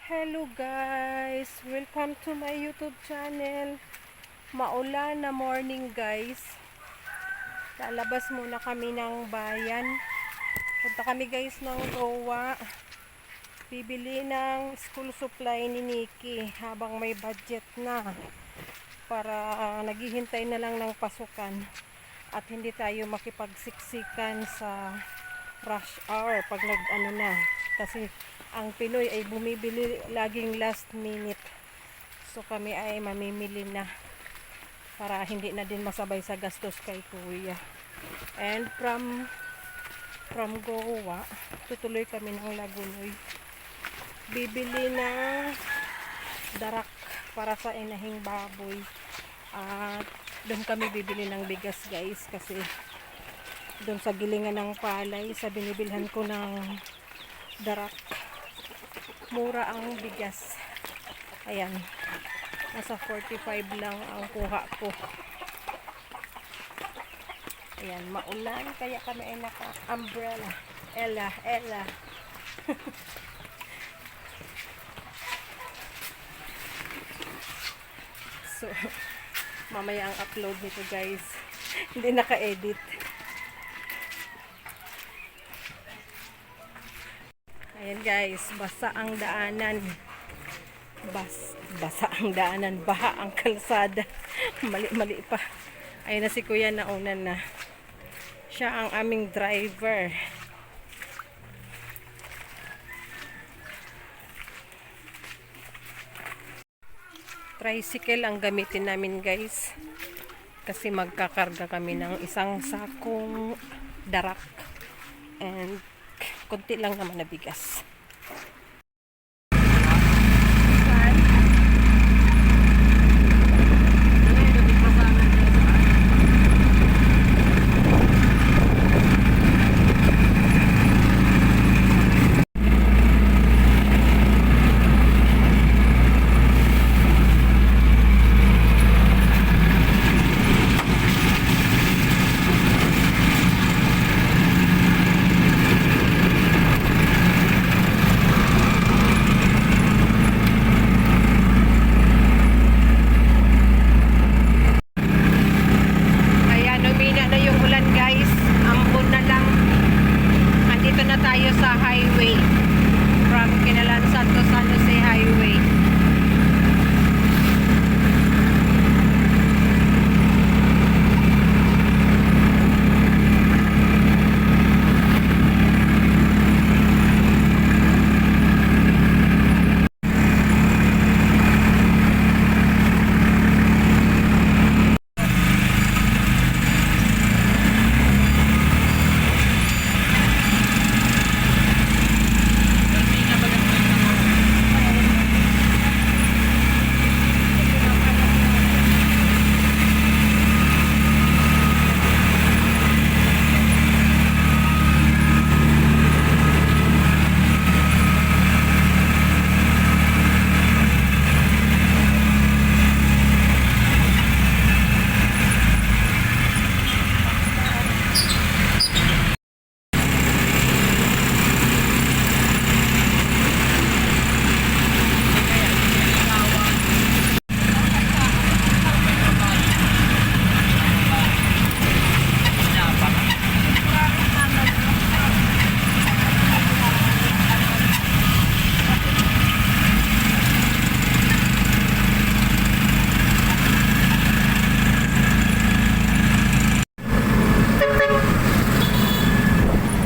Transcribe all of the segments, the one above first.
Hello guys! Welcome to my YouTube channel. Maulan na morning guys. Lalabas muna kami ng bayan. Punta kami guys ng Goa. Bibili ng school supply ni Nikki habang may budget na. Para naghihintay na lang ng pasukan. At hindi tayo makipagsiksikan sa rush hour pag nag-ano na. Kasi ang Pinoy ay bumibili laging last minute. So kami ay mamimili na para hindi na din masabay sa gastos kay kuya. And from Goa, tutuloy kami ng Lagunoy. Bibili ng darak para sa inahing baboy. At doon kami bibili ng bigas guys kasi doon sa gilingan ng palay sa binibilhan ko ng darak mura ang bigas. Ayan, nasa 45 lang ang kuha ko. Ayan, maulan kaya kami ay naka umbrella. Ella so mamaya ang upload nito guys. Hindi naka-edit. Ayan guys, basa ang daanan. Basa ang daanan, baha ang kalsada. Mali pa. Ayun na si kuya, nauna na. Siya ang aming driver. Tricycle ang gamitin namin guys. Kasi magkakarga kami ng isang sakong darak. And konti lang naman na bigas. Tayo sa highway from Kinalansan to San Jose Highway.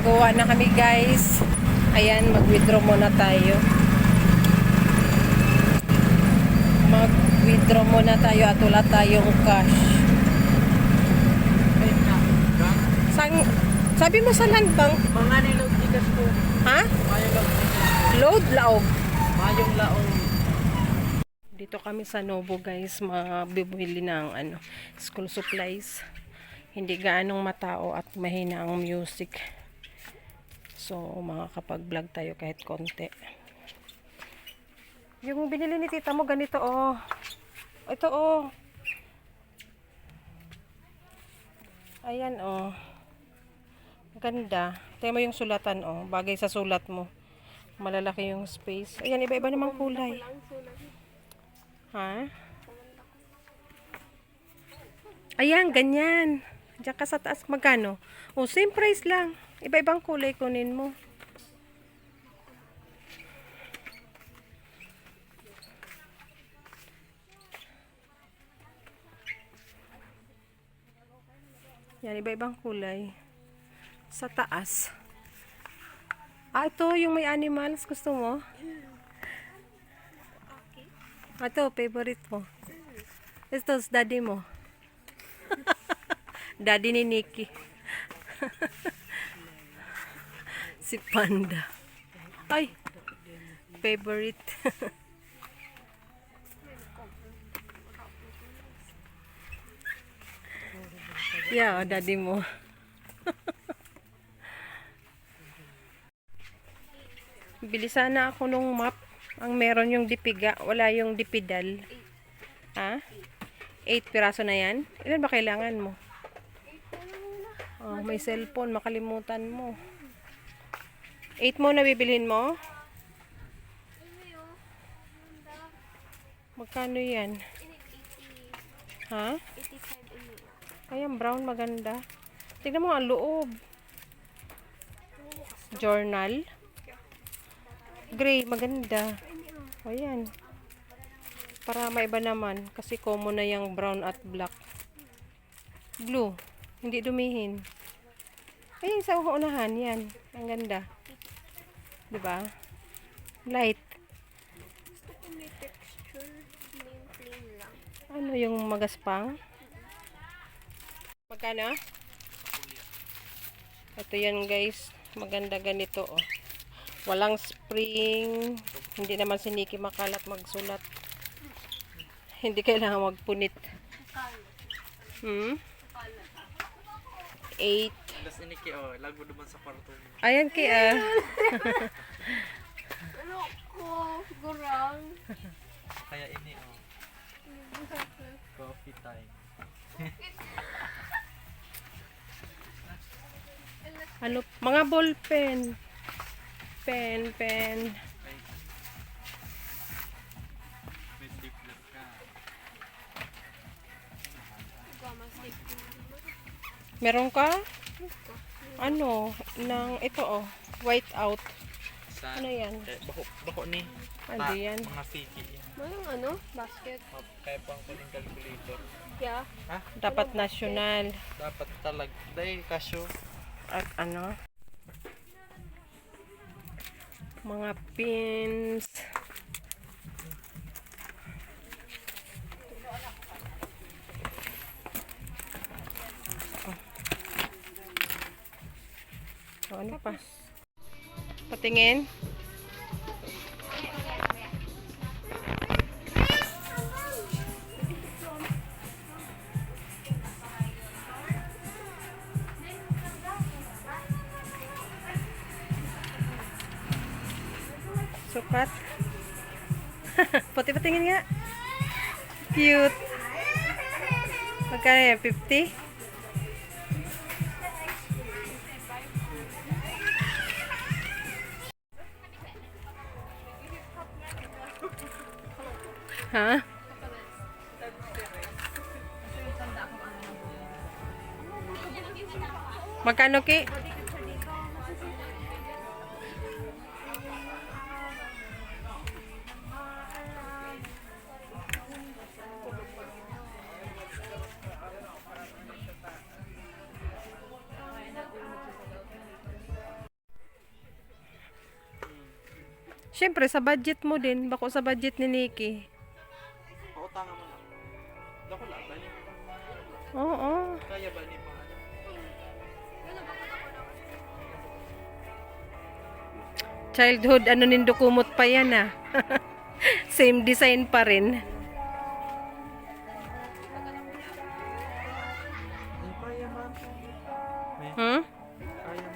Gawa na kami guys. Ayan, mag-withdraw muna tayo. Mag-withdraw muna tayo at wala tayong cash. Sabi mo sa land bank? Mga nilog tigas ko. Ha? Load laog. Mayong laong. Dito kami sa Novo guys, mabibili ng school supplies. Hindi gaanong matao at mahina ang music. So, makakapag-vlog tayo kahit konti. Yung binili ni tita mo, ganito, oh. Ito, oh. Ayan, oh. Ganda. Tingnan mo yung sulatan, oh. Bagay sa sulat mo. Malalaki yung space. Ayan, iba-iba namang kulay. Ha? Ayan, ganyan. Diyan ka sa taas. Magkano? Oh, same price lang. Iba-ibang kulay kunin mo. Yan, iba-ibang kulay. Sa taas. Ah, ito, yung may animals. Gusto mo? Ito, favorite mo. Ito, daddy mo. Daddy ni Nikki. Si Panda. Ay, favorite. Yeah, daddy mo. Bili sana ako nung map. Ang meron yung dipiga, wala yung dipidal. Ha? 8 piraso na yan? Ilan ba kailangan mo? Oh, may cellphone, makalimutan mo. 8 mo na bibilhin mo? Magkano yan? Ha? Ayan, brown maganda. Tignan mo ang loob. Journal. Gray, maganda. O yan. Para maiba naman. Kasi common na yung brown at black. Blue. Hindi dumihin. Ayun sa unahan. Yan. Ang ganda. Diba? Light. May texture, plain lang. Ano yung magaspang? Magkano? Ito yan guys. Maganda ganito oh. Walang spring. Hindi naman si Nikki makalat magsulat. Hindi kailangan magpunit. Hmm? 8. Alas ini ki oh, lago naman sa kwarto mo. Ayan kaya. Ano ko? Gurang. Kaya ini oh. Coffee time. Ano? Mga ball pen. Pen. May diplet ka. Meron ka? Ano? Ito oh. White out. Sa Ano yan? bako ni. Ano yan? Mga fiki yan. Mayroong ano? Basket. Kaya pang kuning calculator. Yeah. Ha? Dapat national. Dapat talag. Dahil kasyo. At ano? Mga pins. Oh, ano pa? Patingin. Sukat. Pati patingin nga. Cute. Magkano yan? 50? Ha? Magkano ki? Siyempre, sa budget mo din. Bako sa budget ni Nikki. Pautangan mo lang. Dako lang ba ni? Oo. Kaya ba ni mga ano? Childhood, ano nindo kumot pa yan ah. Same design pa rin. Kaya man. Hmm? Kaya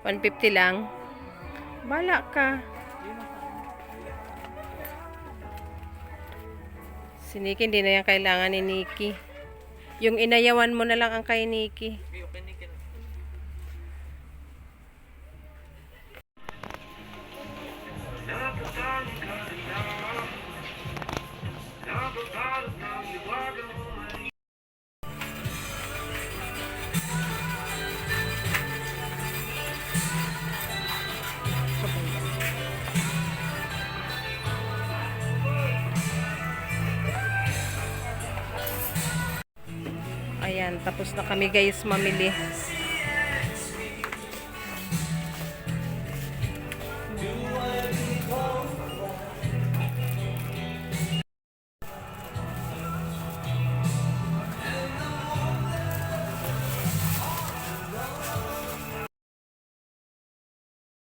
man. 150 lang. Bala ka. Si Nikki, hindi na yan kailangan ni Nikki. Yung inayawan mo na lang ang kay Nikki. Okay ni kin. Ayan, tapos na kami guys mamili.